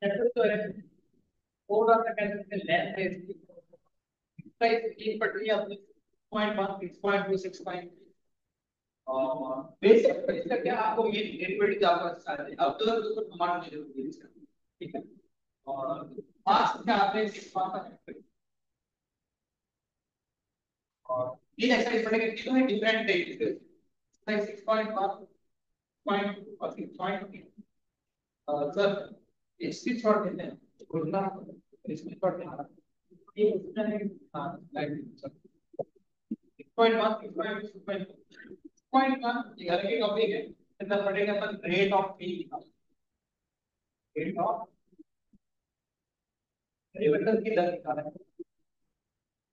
तो है four of the कैसे लेंथ है इसकी प्राइस एक पड़ रही है अपनी 0.1 6.2 6. और बेसिक इसका क्या आपको ये डेरिवेटिव आपको अच्छा है अब तो उसको कमांड में जरूर यूज करना ठीक है और पास में आपने 6 पास का और ये एक्सरसाइज पढ़ेंगे तीनों ही डिफरेंट डेट लाइक 6.1 पॉइंट और 6.2 सर इसकी शॉर्ट देते हैं बोलना इसकी शॉर्ट देना ये उसमें है हां लाइक 6.1 6.1 ये अलग ही टॉपिक है कितना पढ़ेगा अपन rate of P rate of परिवर्तन की दर निकालना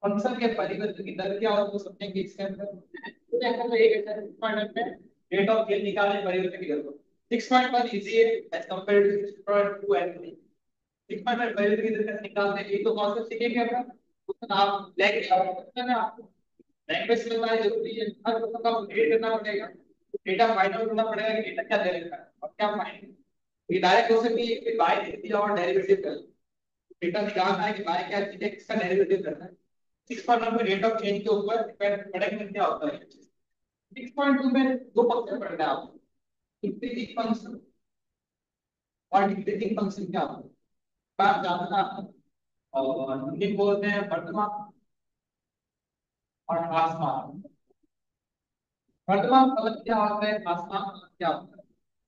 फंक्शन के परिवर्तन की दर क्या होती है वो समझेंगे इसके अंदर तो देखो तो एक ऐसा पॉइंट में रेट ऑफ चेंज निकालने परिवर्तन की दर को 6.1 इजी है एज कंपेयर्ड टू 6.2 एंड 6.1 परिवर्तन की दर कैसे निकालते हैं ये तो कॉन्सेप्ट सीखेंगे अपन उसका नाम लैंग्वेज पता है आपको लैंग्वेज में बताना जरूरी है हर क्वेश्चन का डेट करना पड़ेगा डेटा फाइंड आउट करना पड़ेगा कि डेटा क्या दे रखा है और क्या फाइंड ये डायरेक्ट हो सकती है कि बाय दे दिया और डेरिवेटिव कर डेटा निकालना है कि बाय क्या चीज है किसका डेरिवेटिव करना है 6.1 में रेट ऑफ चेंज के ऊपर डिपेंड पड़ेगा क्या होता है 6.2 में दो फंक्शन पढ़ना है आपको इंक्रीजिंग फंक्शन और डिक्रीजिंग फंक्शन क्या होता है बात जानना और हिंदी में बोलते हैं वर्तमान और आसमान वर्तमान पद क्या होता है आसमान पद क्या होता है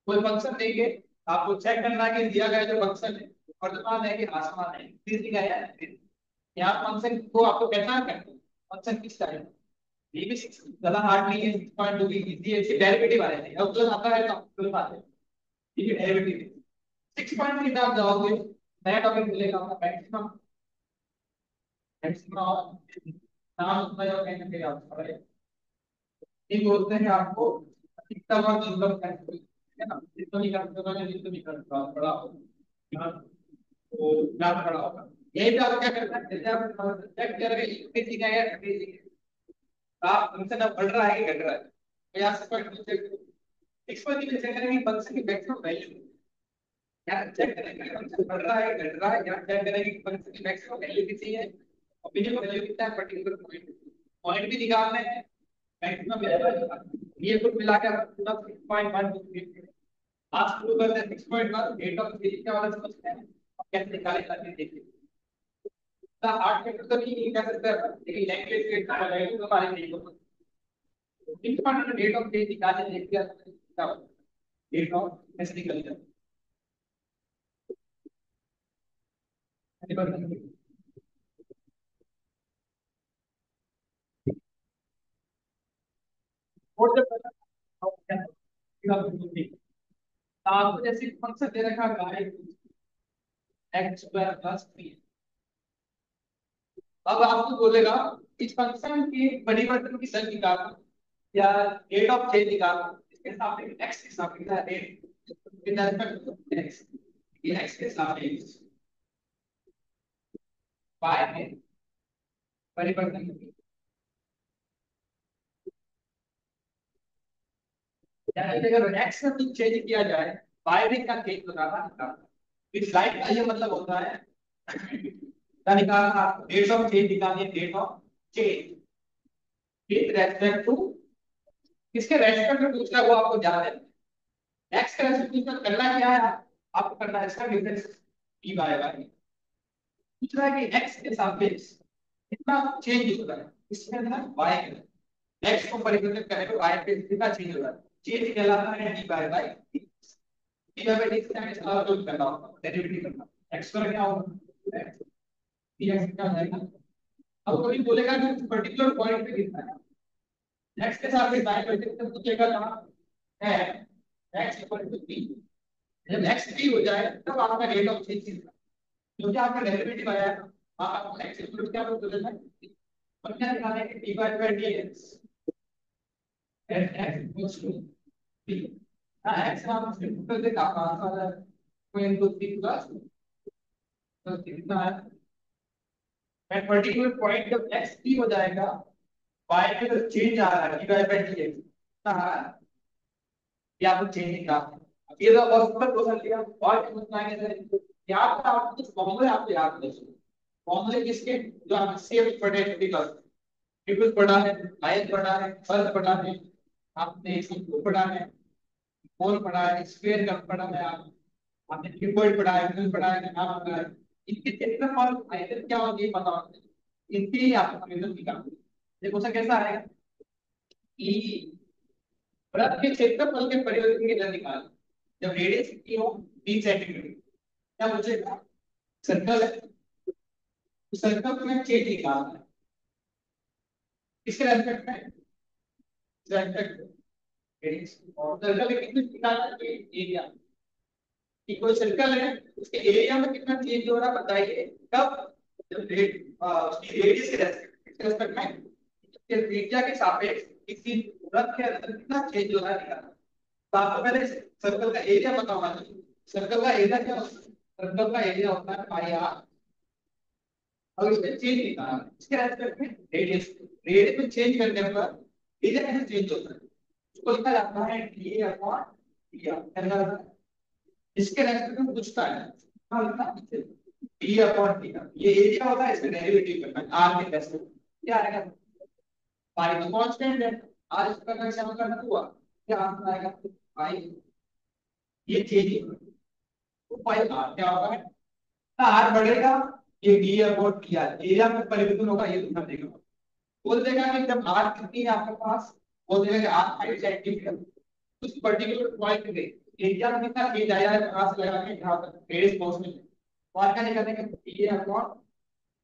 कोई फंक्शन देंगे आपको चेक करना है कि दिया गया जो फंक्शन है वर्तमान है कि आसमान है इंक्रीजिंग है या डिक्रीजिंग यहाँ फंक्शन को आपको पहचान करना है फंक्शन किस टाइप ये भी ज्यादा हार्ड नहीं है 6.2 की इजी है इसके डेरिवेटिव आ रहे हैं अब प्लस आता है तो प्लस आता है ठीक है डेरिवेटिव 6.3 पे आप जाओगे नया टॉपिक मिलेगा आपका मैक्सिमम मैक्सिमम नाम उसमें जो कहने के आप पढ़े ये बोलते हैं आपको अधिकतम और न्यूनतम फैक्टर है ना जितना नहीं कर सकता है जितना नहीं कर सकता बड़ा होगा तो ज्यादा बड़ा होगा यही पे आप क्या करना है जैसे आप चेक कर रहे हैं इंक्रीजिंग है या डिक्रीजिंग है आप फंक्शन अब बढ़ रहा है कि घट रहा है तो यहाँ से पॉइंट चेक एक्सपर्ट में चेक करेंगे फंक्शन की मैक्सिमम वैल्यू यहाँ चेक करेंगे फंक्शन बढ़ रहा है घट रहा है यहाँ चेक करेंगे कि फंक्शन की मैक्सिमम वैल्यू कितनी है और मिनिमम वैल्यू कितना है पर्टिकुलर पॉइंट पॉइंट भी निकालना है मैक्सिमम वैल्यू ये कुल मिलाकर पूरा 6.1 आज शुरू करते हैं 6.1 रेट ऑफ चेंज क्या वाला समझते हैं और कैसे निकाले जाते हैं देखिए इतना हार्ड फैक्टर तो नहीं कह सकते लेकिन लैंग्वेज के लैंग्वेज के बारे में नहीं बोल सकते 6.1 रेट ऑफ चेंज निकाले देखिए क्या रेट ऑफ कैसे निकल जाए और जब आपको जैसे फंक्शन दे रखा है एक्स स्क्वायर प्लस 3 अब आपको बोलेगा इस फंक्शन के परिवर्तन की दर निकालो या रेट ऑफ चेंज निकालो इसके सापेक्ष एक्स के सापेक्ष rate with respect to x ये एक्स के सापेक्ष y में परिवर्तन यानी अगर एक्स का कुछ चेंज किया जाए y में क्या चेंज होगा निकालना इस लाइन का ये मतलब होता है क्या निकालना रेट ऑफ चेंज निकालिए rate of change with respect to किसके रेस्पेक्ट में पूछ रहा है वो आपको ध्यान देना एक्स का रेस्पेक्ट में करना क्या है आपको करना है इसका डिफरेंस डी बाय वाई पूछ रहा है कि एक्स के सापेक्ष कितना चेंज होता है इसमें ना वाई का एक्स को परिवर्तित करें तो वाई पे कितना चेंज होता है चेंज कहलाता है डी बाय वाई डिरिवेटिव से एक्स का जो करना होगा डेरिवेटिव करना, एक्स पर क्या होगा dx क्या हो जाएगा। अब कोई बोलेगा कि पर्टिकुलर पॉइंट पे कितना है, x के साथ कितना है, तो पूछेगा कहां है x इक्वल टू b। जब x b हो जाए तब आपका रेट ऑफ चेंज होगा, क्योंकि आपका डेरिवेटिव आया है, आप x इक्वल टू क्या बोलते हैं, और क्या निकालना है कि dy by dx at x equals to b। हां x हम सिंपल से का आंसर है 2 into 3 प्लस तो कितना है एट पर्टिकुलर पॉइंट जब x b हो जाएगा y में तो चेंज आ रहा है dy by dx ना, या कुछ चेंज नहीं रहा। अब ये तो बहुत सिंपल क्वेश्चन लिया और क्या पूछना है कैसे याद था, आप कुछ फॉर्मूले आपको याद नहीं, फॉर्मूले किसके जो आप सेव पढ़े थे क्लास ट्रिपल पढ़ा है, आयत पढ़ा है, फर्क पढ़ा है, आपने इसको पढ़ा है, मोल पढ़ा है, स्क्वायर का पढ़ा है, आप आपने क्यूबॉइड पढ़ा है, क्यूब पढ़ा है, नाम पढ़ा है, इनके कितने फॉर्म आयत क्या होगी पता होगा, इनके ही आपको रिजल्ट निकालना है। ये क्वेश्चन कैसा आएगा ई वृत्त के क्षेत्रफल के परिवर्तन की दर निकाल, जब रेडियस कितनी हो 20 सेंटीमीटर, क्या पूछेगा सर्कल है, सर्कल में छेद निकालना है, इसके रेस्पेक्ट में रेस्पेक्ट रेडियस और सर्कल में कितनी निकालना है एरिया, कि कोई सर्कल है उसके एरिया में कितना चेंज हो रहा है बताइए कब, जब उसकी रेडियस के रेस्पेक्ट में त्रिज्या के सापेक्ष किसी वृत्त के अंदर कितना चेंज हो रहा है निकालना। तो आपको पहले सर्कल का एरिया पता होना चाहिए, सर्कल का एरिया क्या होता है, सर्कल का एरिया होता है पाई आर, और इसमें चेंज निकालना है इसके रेस्पेक्ट में रेडियस, रेडियस में चेंज करने पर एरिया कैसे चेंज होता है, उसको लिखा जाता है डी अपॉन डी आर, इसके रेस्पेक्ट में पूछता है हाँ लिखा डी अपॉन डी आर, ये एरिया होता है, इसका डेरिवेटिव करना है आर के रेस्पेक्ट क्या आएगा, पाई तो कांस्टेंट है, आर इसका कैसे करना हुआ क्या आंसर आएगा पाई, ये चेंज तो पाई आर क्या होगा, आर बढ़ेगा ये D upon d are area में परिवर्तन होगा, ये दिखा देगा, बोल देगा कि जब आर कितनी है आपके पास, बोल देगा कि आर 5 सेंटीमीटर, उस पर्टिकुलर पॉइंट पे एरिया में कितना चेंज आया है कहां से लगा के यहां तक रेडियस पहुंचने में, तो आर का निकालने का डी अपॉन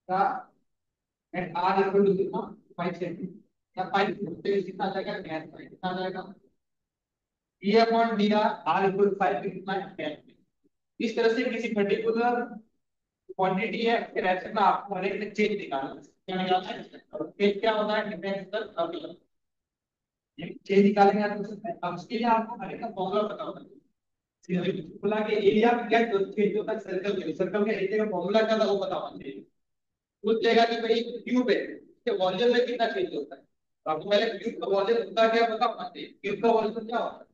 का एट आर इक्वल टू कितना 5 सेंटीमीटर या 5 कितना आ जाएगा 10 कितना आ जाएगा d upon d r r equal to 5 कितना है 10। इस तरह से किसी पर्टिकुलर क्वांटिटी है फिर ऐसे में आपको हर एक में चेंज निकालना है, क्या निकालना है और चेंज क्या होता है डिफरेंस पर अवयव, ये चेंज निकालेंगे आप अब उसके लिए आपको हर एक का फॉर्मूला पता होना चाहिए, बोला कि एरिया में क्या चेंज होता है सर्कल के, सर्कल का एरिया का फॉर्मूला क्या था वो पता होना चाहिए, पूछ लेगा कि भाई क्यूब है इसके वॉल्यूम में कितना चेंज होता है, तो आपको पहले क्यूब का वॉल्यूम होता क्या पता होना चाहिए, क्यूब का वॉल्यूम क्या होता है,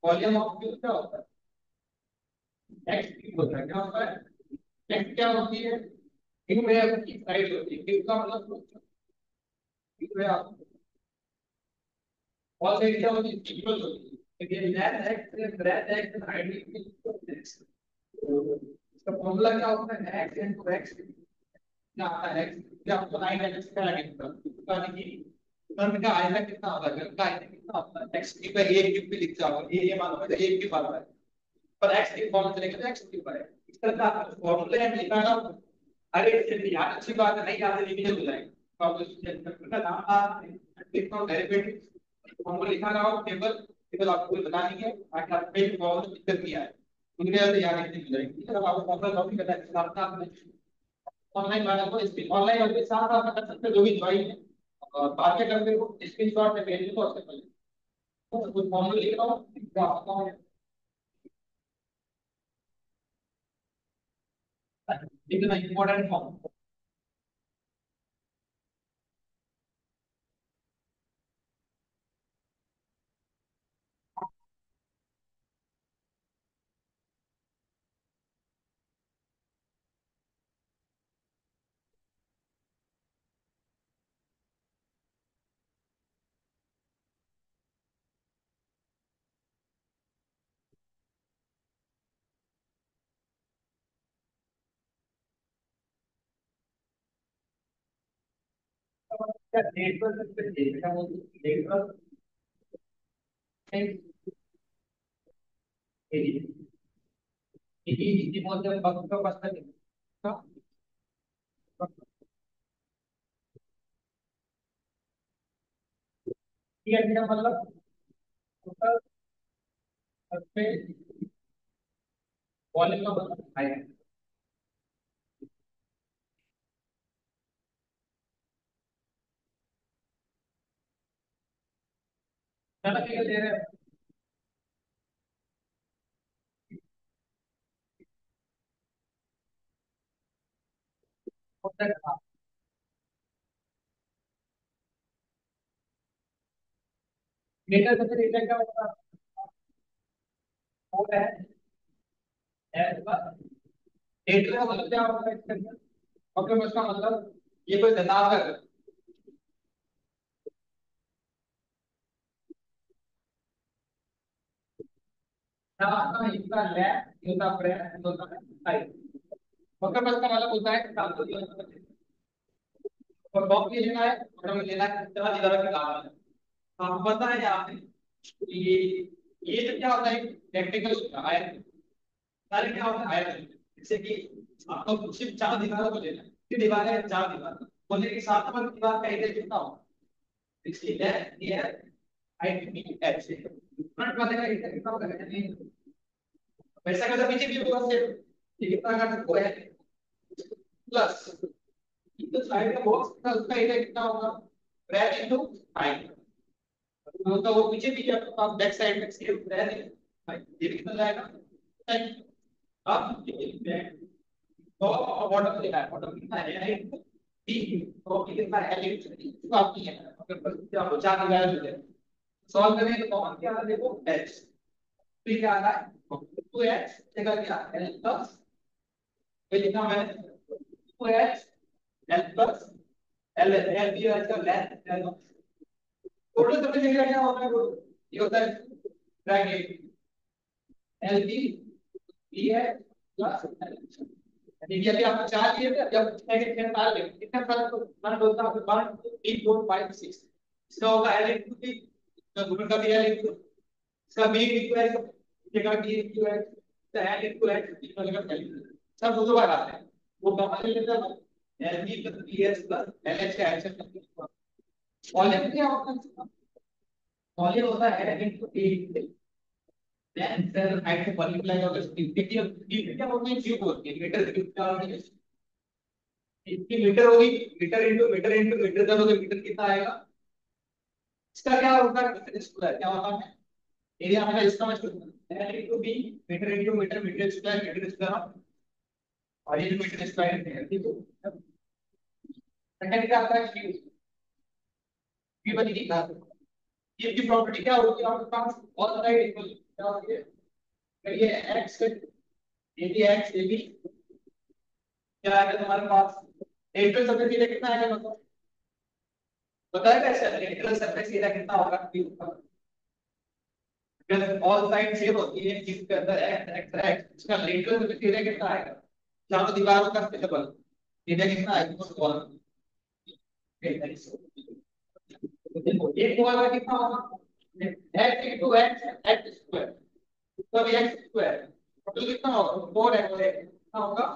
वॉल्यूम ऑफ क्यूब क्या होता है एक्स क्यूब होता है, क्या होता है एक्स क्या होती है क्यूब है उसकी साइड होती है, क्यूब का मतलब क्यूब है आप और साइड क्या होती है इक्वल होती है, लेकिन लेंथ एक्स है ब्रेथ एक्स है हाइट एक्स, इसका फॉर्मूला क्या होता है एक्स इनटू एक्स क्या आता है एक्स क्या आपको 9x का लगेगा, यानी कि कर्व का आयतन कितना होता है, कर्व का आयतन कितना होता है x की पर a क्यूब भी लिख जाओ, ये मान लो तो a क्यूब आता है पर x की फॉर्म चलेगा तो x क्यूब है, इस तरह का फॉर्मूला है लिखा ना, अरे इससे याद अच्छी बात है नहीं याद है रिवीजन हो जाएगा, तो आप इससे का नाम था लिखना हो डेरिवेटिव फॉर्मूला लिखा ना हो टेबल, टेबल आपको बतानी है ताकि आप पे फॉर्मूला दिक्कत नहीं आए, उनके याद नहीं हो जाएगी, ठीक है। अब आपको फॉर्मूला कॉपी करना है आपने ऑनलाइन वाला को इसके ऑनलाइन वाले के साथ आप कर सकते हो जो भी ज्वाइन है और बात क्या करते हो स्क्रीनशॉट में भेज दो और से तो कुछ फॉर्मूला लिख रहा हूँ इतना इंपॉर्टेंट फॉर्म क्या डेट पर सकते डेट का वो डेट पर ini model bagus ke pas tadi. ठीक है मेरा मतलब टोटल पे वॉल्यूम का मतलब हाई है। चलो ठीक है दे रहे हैं। मीटर से मीटर का मतलब वो है एस बस मीटर का मतलब क्या होता है इसके अंदर। ओके मैं इसका मतलब ये कोई धनात्मक है। धनात्मक इसका लैप होता है प्रेस होता है हाई। ओके मैं इसका मतलब होता है और बॉक्स ये लेना है और हमें लेना है इतना दिया के काम है। आपको पता है यहाँ पे ये ये तो क्या होता है टेक्निकल आयत सारे क्या होता है आयत जैसे कि आपको सिर्फ चार दीवारों को लेना है कि दीवार है चार दीवार बोलने के साथ में दीवार का एरिया कितना हो इसकी लेंथ ये है हाइट बी एच फ्रंट वाले का एरिया कितना होगा नहीं वैसा का तो पीछे भी होगा सिर्फ ये कितना का तो है प्लस तो साइड का बॉक्स का उसका एरिया कितना होगा ब्रेथ इनटू हाइट तो वो पीछे पीछे आप बैक साइड में स्केल रह रहे हैं ये कितना जाएगा अब तो बॉटम लिखा है बॉटम कितना है राइट डी तो कितना है एलिप्स तो आप नहीं है अगर क्या हो चार वैल्यू है सॉल्व करें तो कौन क्या आ रहा है देखो h तो क्या आ रहा है 2h जगह क्या l प्लस ये लिखा मैंने 2h l plus l l भी है इसका लेंथ टोटल सबसे जगह क्या होता है ये होता है ब्रैकेट l b b है प्लस यदि अभी आपको चार लिए थे जब नेगेटिव टेन डाल लेंगे कितना फर्क होता है 1 2 3 4 5 6 इसका होगा l into b तो गुणन का भी l into इसका b into x जगह b into x तो l into x इक्वल का l सब दो बार आते हैं वो कॉमन ले लेते हैं l b plus b s plus l h का h वॉल्यूम क्या होता है वॉल्यूम होता है into a then the height of multiply of the क्या होता है क्यूब होती है मीटर क्यूब क्या होता है इसकी मीटर होगी मीटर इंटू मीटर करोगे मीटर कितना आएगा इसका क्या होता है मीटर स्क्वायर क्या होता है एरिया हमारा इसका मतलब l into b metre square और ये मीटर स्क्वायर है ठीक है सेकंड क्या आता है क्यूब क्यूब वाली की बात क्यूब की प्रॉपर्टी क्या होती है आपके पास ऑल साइड इक्वल क्या होती है ये x ये भी x ये भी क्या आएगा तुम्हारे पास इंटीग्रल सरफेस एरिया कितना आएगा मतलब बताया कैसे इंटीग्रल सरफेस एरिया कितना होगा क्यूब का अगर ऑल साइड सेम होती है क्यूब के अंदर x इसका इंटीग्रल सरफेस एरिया कितना आएगा चारों दीवारों का क्षेत्रफल एरिया कितना आएगा तो बोल देखो एक बॉल का कितना होगा x into x स्क्वायर तो x स्क्वायर टोटल कितना होगा 4x कितना होगा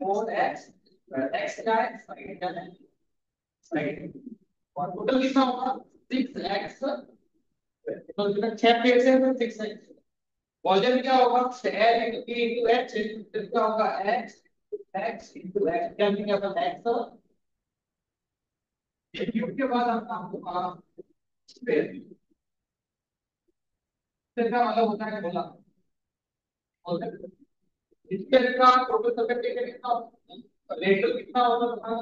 4x x का है साइड का है साइड और टोटल कितना होगा 6x तो कितना 6 पेज है तो 6x वॉल्यूम क्या होगा l into h कितना होगा x into x क्या लिखेंगे अपन x ये क्यूब के बाद हम आपको स्पेस का मतलब होता है बोला स्पेस का टोटल सर्फेस एरिया कितना होता है रेडियस कितना होता है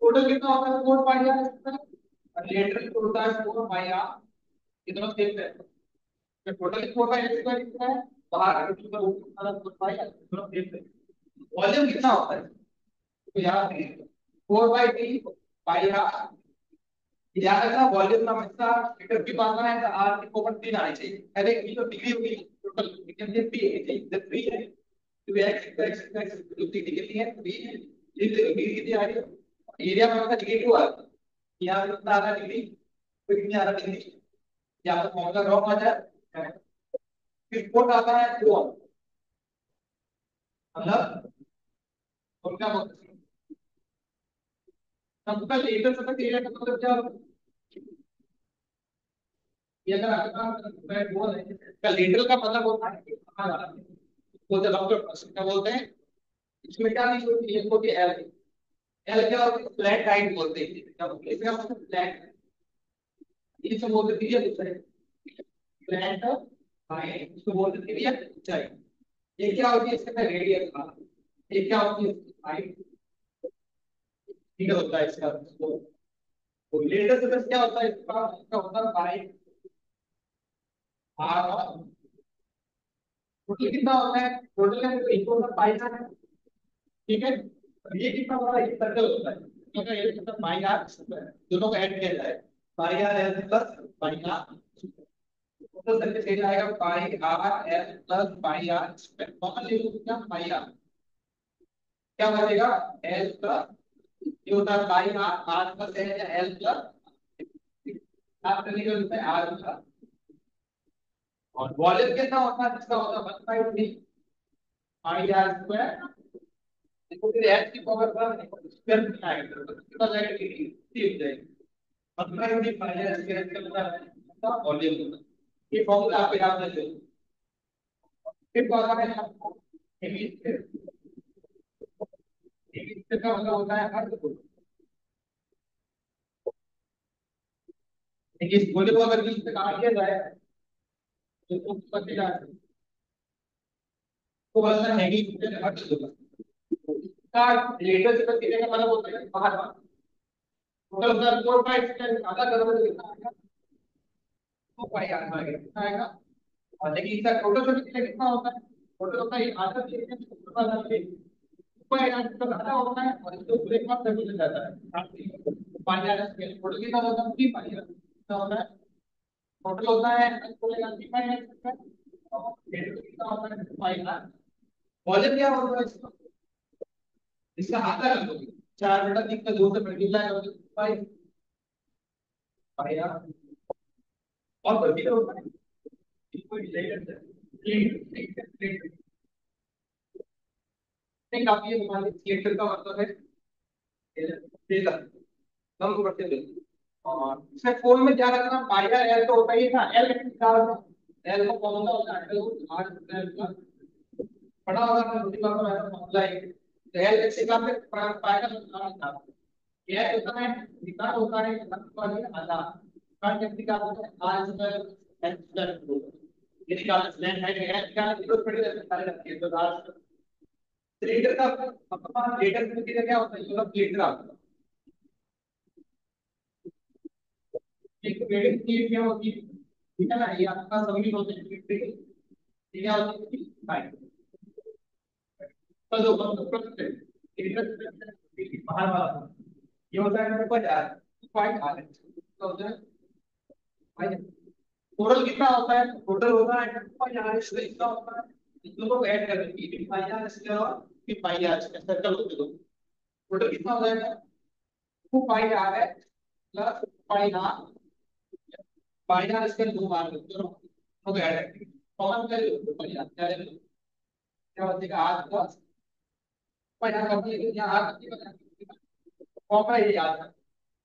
टोटल कितना होता है 4 पाई आर और लेटरल होता है 4 पाई आर कितना सेम है तो टोटल 4 पाई आर स्क्वायर कितना है बाहर टोटल का कितना 4 पाई आर कितना सेम है वॉल्यूम कितना होता है तो याद रखिए 4 बाई 3 पाई आर याद रखना वॉल्यूम का हमेशा मीटर की बात है तो आर की पावर 3 आनी चाहिए अरे ये तो डिग्री होगी टोटल लेकिन ये पी है ये 3 है तो x तो डिग्री है 3 है ये डिग्री कितनी आ रही है एरिया में मतलब डिग्री 2 आ रही है यहां पे कितना आ रहा है डिग्री तो कितनी आ रहा है डिग्री या तो फॉर्मूला ड्रॉप आ जाए फिर कोड आता है 2 मतलब और क्या बोलते हैं सबका लेटर सबक एरिया का मतलब क्या होता है? ये अगर आपका वो है का लेटर का मतलब होता है कि कहाँ जा रहा है बोलते डॉक्टर क्या बोलते हैं इसमें क्या नहीं होती है होती एल एल क्या होती है फ्लैट हाइट बोलते हैं क्या बोलते हैं इसका मतलब फ्लैट ये सब बोलते हैं दूसरे फ्लैट हाइट इसको बोलते हैं ऊंचाई ये क्या होती है इसके अंदर रेडियस का ये क्या होती है हाइट ठीक होता है इसका तो लेटर से क्या होता है इसका होता है पाई आर टोटल कितना होता है टोटल में तो इक्वल होता पाई ना है ठीक है ये कितना होता है ये सर्कल होता है क्योंकि ये कितना पाई आर दोनों को ऐड किया जाए pi R L plus pi R total circle से जाएगा pi R L plus pi R common ले लो क्या पाई आर क्या बचेगा एल प्लस ये होता है pi R R plus L plus आप करने के लिए आर प्लस और वॉल्यूम कितना होता है इसका होता है 1/3 पाई आर स्क्वायर देखो फिर h की पावर पर स्क्वायर में आएगा तो कितना जाएगा 3 हो जाएगी 1/3 पाई आर स्क्वायर का मतलब है इसका वॉल्यूम होता है ये फॉर्मूला आप याद रख लो फिर कौन सा है आपको हेमी का मतलब होता है अर्धगोल देखिए इस गोले को अगर बीच से काट दिया जाए तो उसको बचेगा तो बोलता है हेमी अर्धगोल का लेटर से कितने का मतलब होता है बाहर टोटल सर 4 5 आधा करोड़ कितना आएगा 2 पाई आएगा और लेकिन इसका टोटल सर्विस कितना होता है टोटल होता है आधा पाई का आधा होता है और इसको पूरे का सर्विस मिल जाता है पाई आधा स्केल टोटल कितना होता है 3 पाई कितना होता है टोटल होता है इसको लेगा 3 पाई और कितना होता है पाई का वॉल्यूम क्या होता है इसका आधा कर दो 4/3 का 2 से मल्टीप्लाई कर दो पाई पाई और बल्कि तो होता है इसको डिवाइड करते हैं नहीं काफी है हमारे थिएटर का मतलब है टेलर हम को करते हैं और इसमें कोई में क्या रखना पाया एल तो होता ही था एल क्या होता एल को कौन सा होता है एल आर एल का पढ़ा होगा ना दूसरी बार में ऐसा मामला है तो एल एक्स का पे पाया का नाम था ये होता है कितना होता है वाली आधा का व्यक्ति का होता है आर स्क्वायर एल स्क्वायर ये निकालना स्लैंड है एल का इक्वल पड़ी रहता है तो आर लीटर का अपना लीटर में कितना क्या होता है मतलब लीटर आता है एक वेडिंग की क्या होती है ठीक है ना ये आपका सभी होते हैं लीटर ये क्या होती है फाइन तो जो परसेंट लीटर बाहर वाला ये होता है मेरे पास यार पॉइंट आ रहे तो होता है भाई टोटल कितना होता है टोटल होता है पॉइंट आ रहे कितना होता है इन दोनों को ऐड कर देंगे पाई आर स्क्वायर और फिर पाई आर स्क्वायर सर्कल होते दो टोटल कितना हो जाएगा 2 पाई आर है plus pi r pi r इसके दो बार दोनों को ऐड करके कॉमन कर लो पाई आर क्या बचेगा आर प्लस पाई आर का मतलब यहाँ आर बचेगा कॉमन ये याद है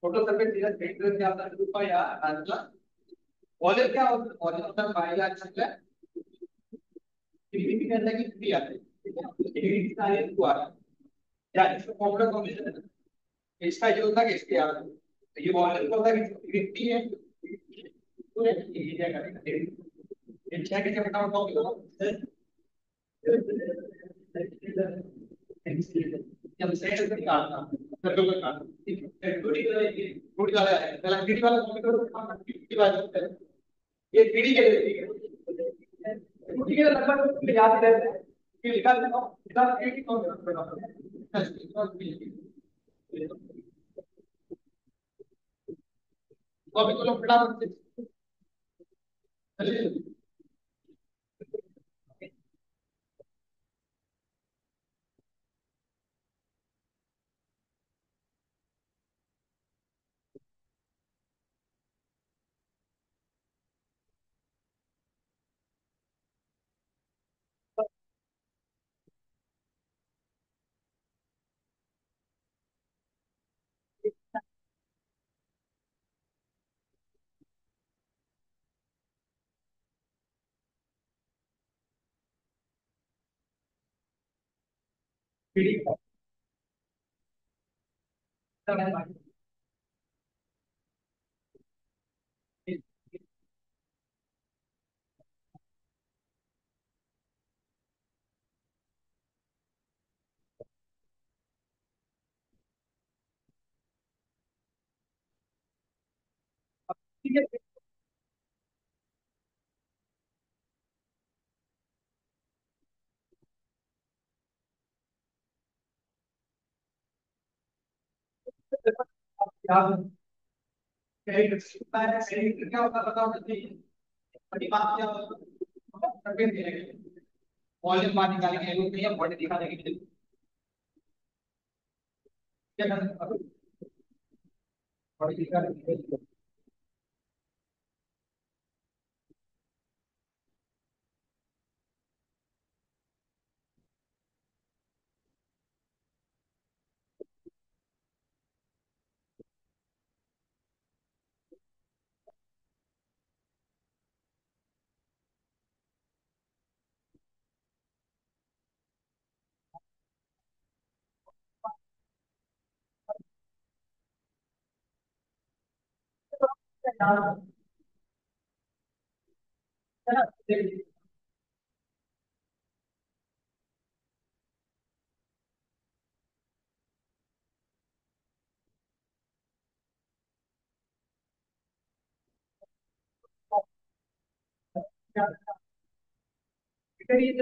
टोटल सरफेस एरिया सेंटर से आता है 2 पाई आर प्लस वॉल्यूम क्या होता है वॉल्यूम होता है पाई आर स्क्वायर डिग्री के अंदर की थ्री आते हैं ठीक है डिग्री कितना है 2 आ रहा है या इसका फॉर्मूला कॉम्बिनेशन है इसका ये होता है कि इसके याद ये वॉल्यूम होता है कि डिग्री है पूरे एरिया का ये क्या कैसे बताओ टॉपिक जब सेट से निकालना सर्कल का निकालना ठीक है थोड़ी वाला है पहला 3D वाला कंप्यूटर 3D वाला ये 3D के लिए ठीक है 2D के लिए लगभग याद रहता है कि निकाल लेना निकाल 3D कौन करना तो अभी तो लोग फटाफट से पीढ़ी ठीक है। याद क्या होता है बताओ जल्दी। बड़ी बात क्या होता है, वॉल्यूम बाहर निकालेंगे रूप में या बॉडी दिखा देंगे क्या करना बॉडी दिखा देंगे।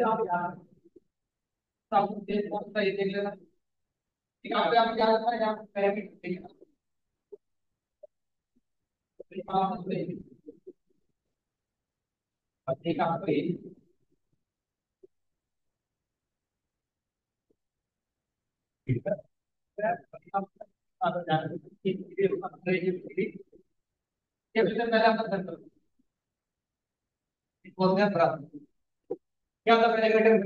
आप यार सब देख कौन सा ये देख लेना। यहाँ पे आप क्या रखना है, यहाँ पैरामीटर देखना। ठीक है। क्या होता है पहले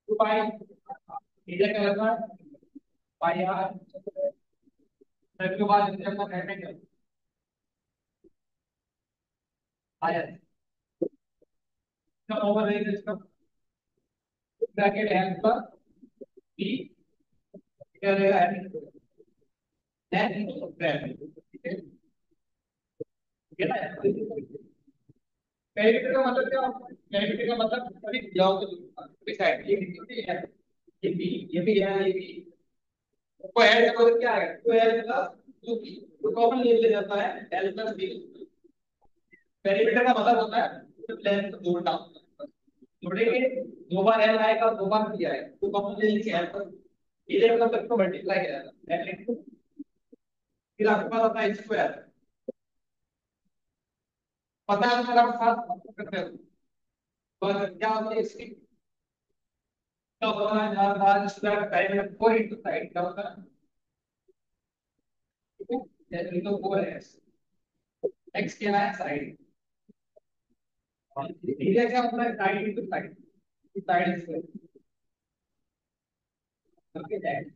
टू पाई इधर क्या करना है पाई आर फिर के बाद इधर अपना कहते हैं आया इसका ओवर रहेगा इसका ब्रैकेट है इसका बी क्या रहेगा एन ब्रैकेट ठीक है। ये ना पेरिमीटर का मतलब क्या होता है, पेरिमीटर का मतलब सभी भुजाओं के साइड ये भी है ये भी को ऐड का मतलब क्या है को ऐड का जो कॉमन ले जाता है एल प्लस बी। पेरीमीटर का मतलब होता है लेंथ को जोड़ना जोड़ेंगे दो बार एल आएगा दो बार बी आएगा तो कॉमन ले लीजिए एल पर इधर मतलब सबको मल्टीप्लाई किया जाता है एल इंटू फिर आपके पास आता है स्क्वायर पता है अगर आप साथ करते हो तो क्या होता है इसकी तो होता है चार bar square perimeter 4 into side क्या होता है ठीक है तो 4 है एक्स क्या है साइड एरिया क्या होता है side into side side square okay that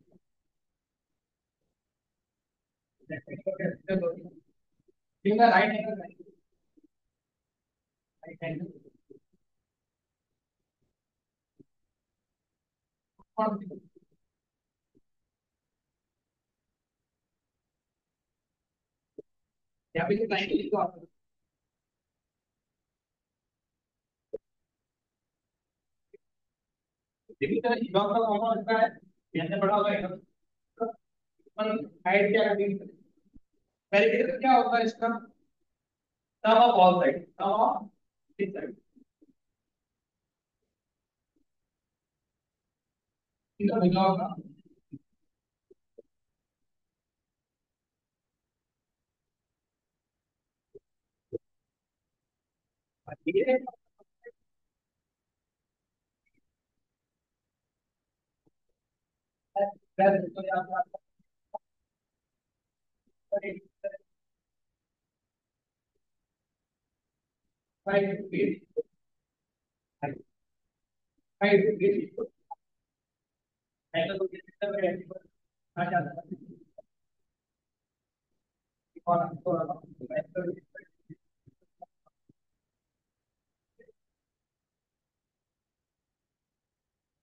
ठीक है राइट एंगल राइट एंगल यहाँ पे जो लाइन लिखो आप देखिए सर इधर का कॉमन होता है यहाँ से बड़ा होगा इधर पर हाइट क्या है पेरिमीटर क्या होता है इसका sum of all side sum of this side इधर हो जाएगा ये वैसे तो यहाँ पर 5 फीट 5 फीट एंगल को कितना में आ जाता है और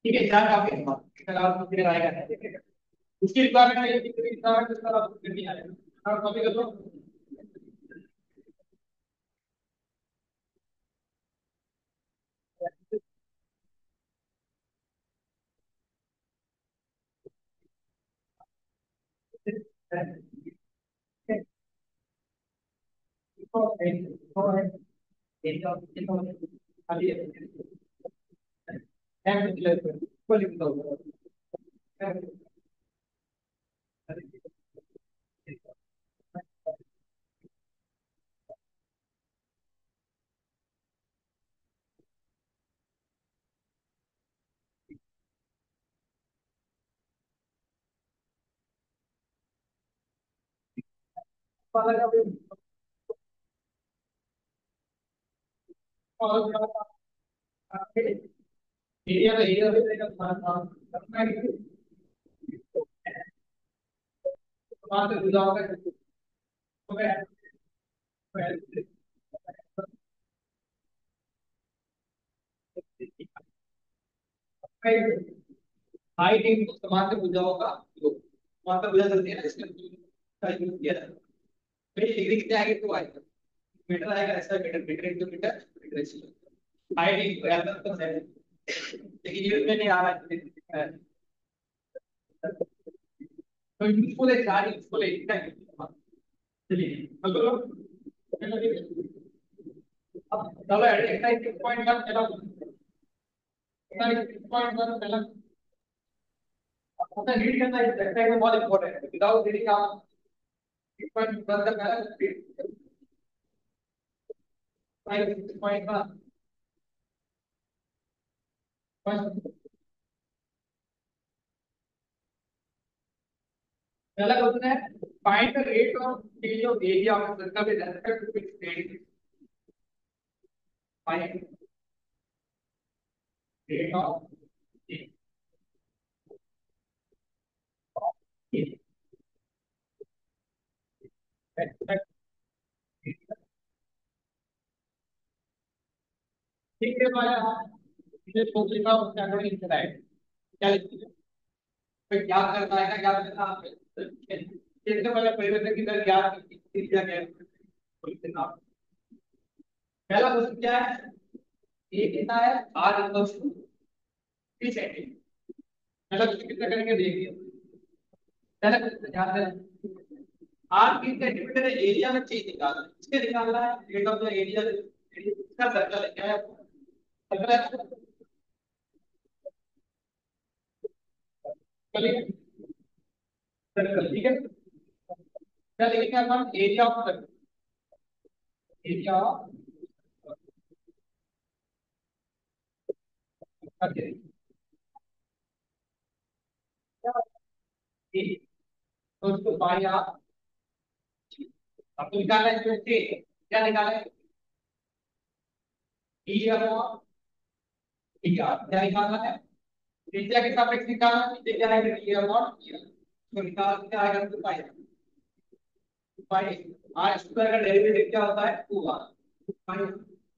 ठीक है चार काफी फिर आएगा उसकी रिक्वायरमेंट है कि रिक्वायरमेंट इस तरह करनी है और कॉपी कर लो हाइट एक समान से भुजाओं का योग वहां पर भुजा चलती है ना इसमें का यूज किया जाता है भाई डिग्री कितने आएंगे तो आएगा मीटर आएगा ऐसा metre metre into metre metre ऐसे हाइट एक बराबर तो है लेकिन यूज में नहीं आ रहा है तो यूजफुल है चार यूजफुल है इतना चलिए अब चलो एक्सरसाइज 6.1 चलो एक्सरसाइज 6.1 पहला अपना रीड करना है एक्सरसाइज में बहुत इंपॉर्टेंट है विदाउट रीडिंग आप 6.1 का पहला रीड 6.1 पहला क्वेश्चन है find the rate of change of area of circle with respect to its radius find rate of ठीक है भाई इसे सोच लिखा उसके अकॉर्डिंग चला है क्या लिखते हैं फिर याद करना है क्या याद करना इससे पहले परिवर्तन की दर याद किया गया है पहला क्वेश्चन क्या है ये कितना है आर इक्वल्स टू 3 सेंटीमीटर पहला क्वेश्चन कितना करेंगे देखिए पहला क्वेश्चन ध्यान दें आर 3 सेंटीमीटर एरिया में चेंज निकालना है इसके निकालना है रेट ऑफ द एरिया इसका सर्कल है क्या है सर्कल है सर्कल ठीक है क्या लिखेंगे अपन area of circle area of circle तो उसको बाई आप आपको निकालना है इसमें से क्या निकालना है ई अपॉन डी आर क्या निकालना है त्रिज्या के सापेक्ष निकालना है त्रिज्या क्या है ई अपॉन डी आर तो निकाल क्या आएगा तो पाई पाई आर स्क्वायर का डेरिवेटिव क्या होता है 2r पाई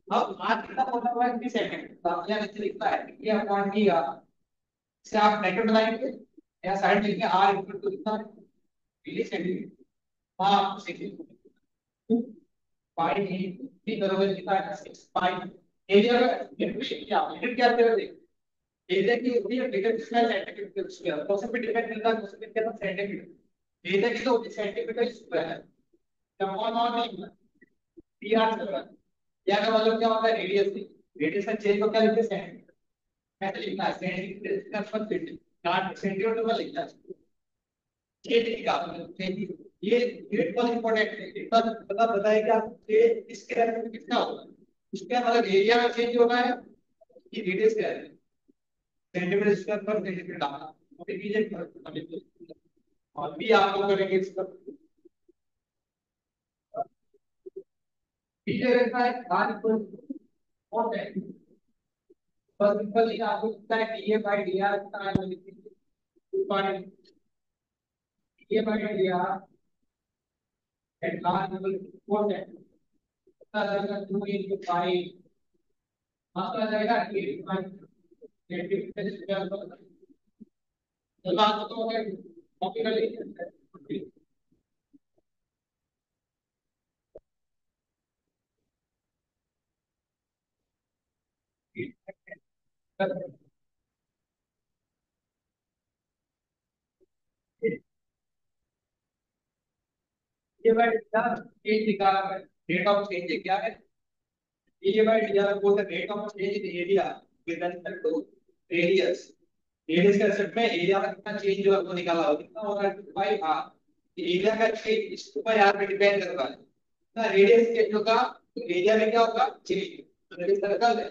अब आर कितना होता है 3 सेकंड तो आप यहाँ नीचे लिखता है ई अपॉन डी आर इसे आप ब्रैकेट बनाएंगे या साइड में लिखेंगे आर इक्वल टू कितना मिली सेंटीमीटर हां सेंटीमीटर पाई नहीं भी बराबर लिखा है 6 पाई एरिया का लिमिट क्या तेरा देख एरिया की होती है मीटर स्क्वायर सेंटीमीटर स्क्वायर तो सब पे डिपेंड करता है उसमें कितना सेंटीमीटर एरिया की तो होती है सेंटीमीटर स्क्वायर जब वन और नहीं डी आर स्क्वायर या का मतलब क्या होता है रेडियस की रेडियस का चेंज को क्या लिखते हैं सेंटीमीटर ऐसे लिखना है सेंटीमीटर इसका पर फीट 60 सेंटीमीटर में लिखना है छेद का ये ग्रेड बहुत इंपॉर्टेंट है इतना पता बताया कि आपको इसके बारे में कितना होगा इसका मतलब एरिया में चेंज होगा है कि रेडियस क्या है सेंटीमीटर स्क्वायर पर सेंटीमीटर डालना फिर कीजिए और भी आप लोग करेंगे इसका पीछे रहता है आर इक्वल और है बस सिंपल ही आपको कितना है डीए बाय डीआर कितना है 2 एट आर इक्वल 4 है कितना आ जाएगा 2 into 5 मात्रा आ जाएगा 8 नेगेटिव बात तो कॉपी कर लीजिए। ये भाई चेंज निकाला है, रेट ऑफ चेंज है क्या है? ये भाई यार बोलते हैं rate of change in area with respect to radius. Radius के रिस्पेक्ट में एरिया का कितना चेंज जो है वो निकाला हो, कितना हो रहा है भाई? हाँ, एरिया का चेंज इस ऊपर यार पे डिपेंड कर रहा है ना। रेडियस चेंज होगा तो एरिया में क्या होगा? चेंज। तो ये सर्कल है,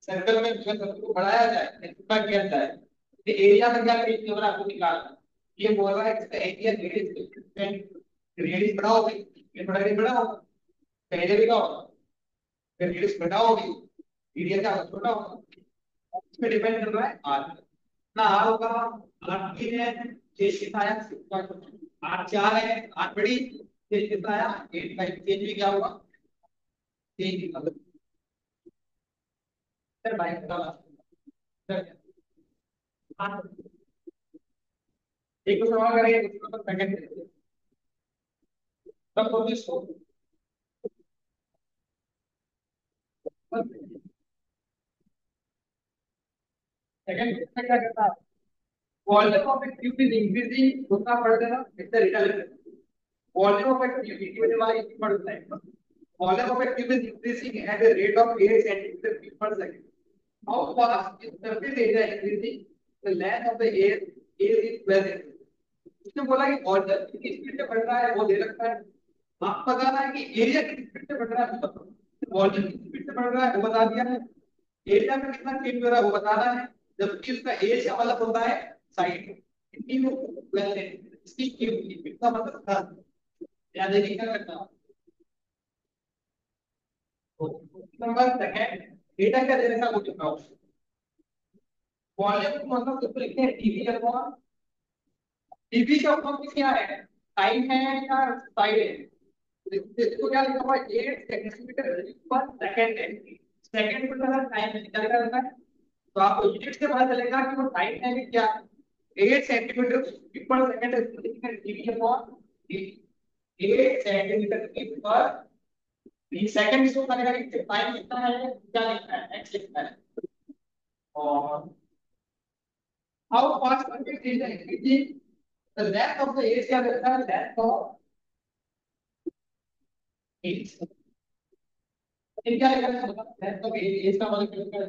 सर्कल में जो सर्कल को बढ़ाया जाए ऊपर किया जाए तो एरिया में क्या चेंज हो रहा है वो निकालना है। ये बोल रहा है कि इसका एरिया रेडियस, रेडियस बड़ा होगी, ये बड़ा रेडियस बड़ा होगा, पहले भी क्या होगा? फिर रेडियस बड़ा होगी, एरिया क्या होगा? छोटा होगा। इस पे डिपेंड कर रहा है आर ना। आर होगा, आर तीन है, छह कितना आया? आर चार है, आर बड़ी, छह कितना आया? 8 चेंज भी क्या हुआ? चेंज मतलब सर भाई का सर एक सवाल करेंगे उसको तो सेकंड तब होगी सो सेकंड में क्या करता है? Volume of A tube is increasing उतना बढ़ देना, it's the result. Volume of a tube equal to y equal to time. Volume of a tube is increasing at a rate of 8 centimeter cube per second. How fast is surface area increasing? The length of the air is 12 centimeter. उसने बोला कि volume कितनी speed से बढ़ रहा है वो दे रखा है, आप बताना है कि एरिया कितनी स्पीड से बढ़ रहा है वो बताओ। वॉल्यूम कितनी स्पीड से बढ़ रहा है वो बता दिया है, एरिया में कितना चेंज हो रहा है वो बताना है, जबकि उसका एज का मतलब होता है साइड। कितनी वो 12 सेंटीमीटर, इसकी क्यूब कितना मतलब था? याद है कि क्या करना? नंबर सेकंड, डेटा क्या दे रखा है वो दिखाओ। वॉल्यूम को मतलब उसको लिखते हैं टीवी अपॉन, टीवी का अपॉन क्या है? टाइम है या साइड है? इसको क्या लिखा हुआ है? 8 सेंटीमीटर पर सेकंड है, सेकंड मतलब टाइम है, क्या करना है? तो आपको यूनिट से पता चलेगा कि वो टाइम है कि क्या? 8 सेंटीमीटर पर सेकंड है, इसको लिखते हैं टीवी अपॉन 8 सेंटीमीटर पर। ये सेकंड इसको करेगा कि टाइम कितना है, क्या लिखना है? एक्स लिखना है। और how fast circuit is increasing, the length of the edge क्या रहता है? Length of edge. ये क्या लिखा है? लेंथ ऑफ एज, एज का मतलब क्या है?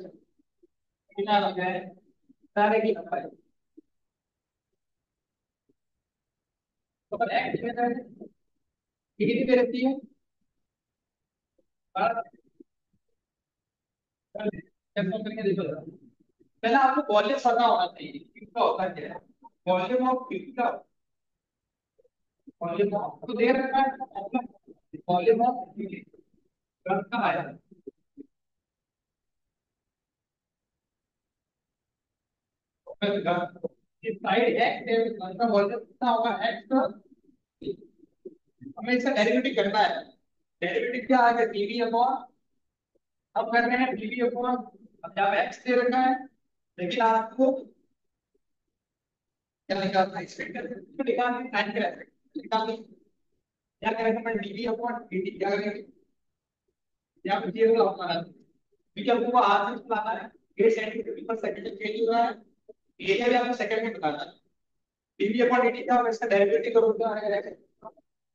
कितना लगा है? सारे की लंबाई। तो पर एक्स कितना है? ये कितनी दे रखी है? कैसे करके देखो जरा। पहले आपको वॉल्यूम पता होना चाहिए कितना होता है, क्या वॉल्यूम ऑफ कितना, वॉल्यूम ऑफ तो दे रखा है, वॉल्यूम ऑफ कहाँ आया? इस साइड एक्स है, इसका वॉल्यूम कितना होगा? एक्स। हमें इसका डेरिवेटिव करना है। डेरिवेटिव क्या आएगा? टीवी अपॉन, अब कर रहे हैं टीवी अपॉन, अब जब एक्स दे रखा है लेकिन आपको क्या निकालना है? एक्सपेक्टेड तो निकालना है, टाइम का एक्सपेक्टेड निकालना है। क्या करेंगे? मैं टीवी अपॉन टीटी क्या करेंगे? या फिर ये वाला अपना क्योंकि हमको आज से चलाना है, 8 सेंटीमीटर पर सेकंड चेंज हो रहा है, एरिया भी आपको सेकंड में बताना है। टीवी अपॉन टीटी का इसका डेरिवेटिव करूंगा,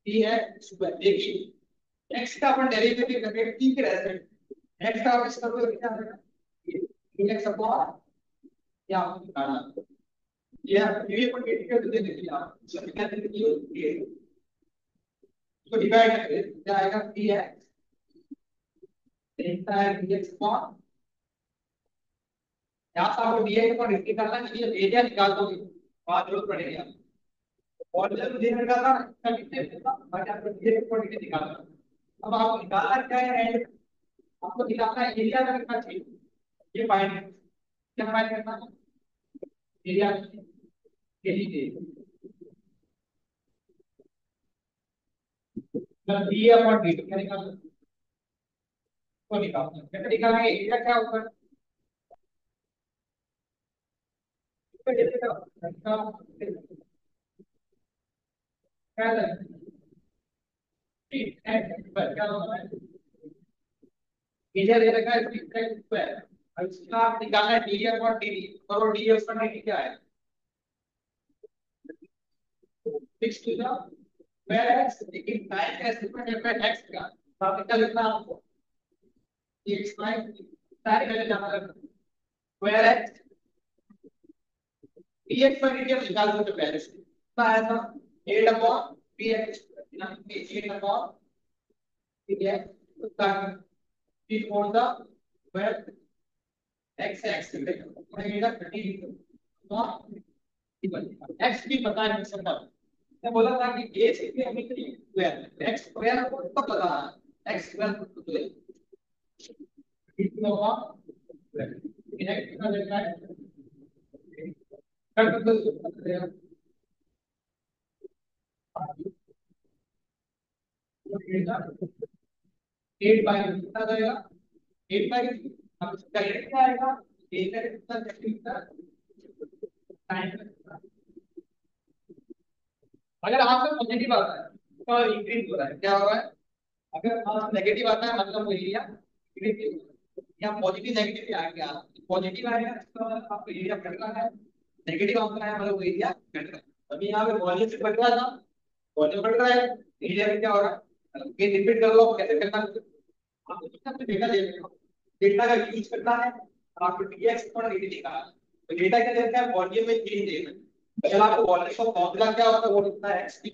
टी है सुपर देखिए, एक्स का अपन डेरिवेटिव करेंगे टी के रेस्पेक्ट, एक्स का आप इसका तो क्या है? एक्स अपॉन, या आपको निकालना ये टीवी अपॉन टीटी का दे दीजिए आप, इसको क्या दे दीजिए? इसको डिवाइड करें क्या आएगा? टी है देखता है dx अपॉन, यहाँ से आपको dx अपॉन dt निकालना है, ये एरिया निकाल दोगे बाद जरूरत पड़ेगी आपको। और जब dx निकालना है इसका कितने देगा बाकी आपको dx अपॉन dt निकालना है। अब आपको निकालना क्या है? आपको निकालना है एरिया का कितना चाहिए, ये फाइंड, क्या फाइंड करना है? एरिया यही दे मतलब d अपॉन dt क्या निकालना है? तो निकालना है, कैसे निकालेंगे? एरिया क्या होगा? मीडिया दे रखा है स्क्वायर। अब इसका आप निकालना है डी और डी और डी उसका डी क्या है 6 to the where x लेकिन टाइम का एस्टिमेट है x का तो आप क्या लिखना आपको x टाइम पहले जाना है where x dx पर dt निकाल दो पहले से कितना आया था 8 upon px यानी 8 upon px तो p for the where x x मिलेगा 30 तो x की पता है मुझसे मैं बोला था कि a से हमें स्क्वायर x स्क्वायर को कब पता है x स्क्वायर तो कितना होगा x कितना देता है कर दो 8 बाई कितना जाएगा 8 बाई अब इसका रेट क्या आएगा a का कितना कितना टाइम अगर आपका पॉजिटिव आता है तो इंक्रीज हो रहा है क्या हो रहा है अगर नेगेटिव आता है मतलब वो एरिया इंक्रीज या पॉजिटिव नेगेटिव आ गया पॉजिटिव आएगा इसका मतलब आपको एरिया बढ़ रहा है नेगेटिव आता है मतलब वो एरिया घट रहा है अभी यहाँ पे वॉल्यूम से बढ़ रहा था वॉल्यूम बढ़ रहा है एरिया में क्या हो रहा है मतलब ये रिपीट कर लो आप कैसे करना है आपको कितना डेटा दे रहे हो डेटा का यूज करना है आपको डीएक्स और dt निकालना है तो डेटा क्या देता है वॉल्यूम में चेंज देना है अगर आपको वॉल्यूम का फॉर्मूला क्या होता है वो लिखना है x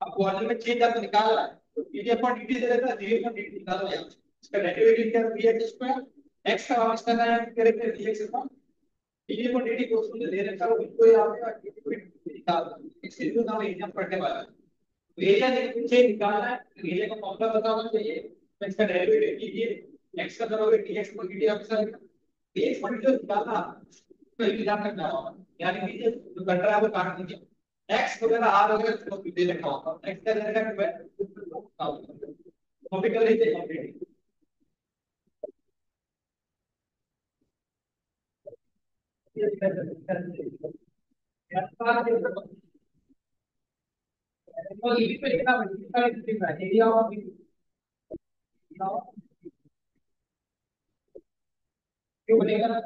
अब वॉल्यूम में चेंज आपको निकाल रहा है तो dt अपॉन dt दे देता है dt अपॉन dt निकालो यहाँ इसका डेरिवेटिव क्या है dx स्क्वायर x का वापस करना है करेक्ट है dx upon dt upon dt को उसने दे रखा है उसको ही आपने dt अपॉन dt निकाल इससे जो हम एरिया पढ़ने वाला है तो एरिया से निकालना है एरिया का फॉर्मूला पता होना चाहिए तो इसका डेरिवेटिव कीजिए x का करोगे dx अपॉन dt आपके साथ dx अपॉन dt निकालना तो एग्जाम करना होगा यानी कि जो कट रहा है वो काट दीजिए x वगैरह आर वगैरह तो दे रखा होगा x का दे रखा है कॉपी कर लीजिए कंप्लीट तो ये पे लिखना है इसका एरिया ऑफ क्यों बनेगा ना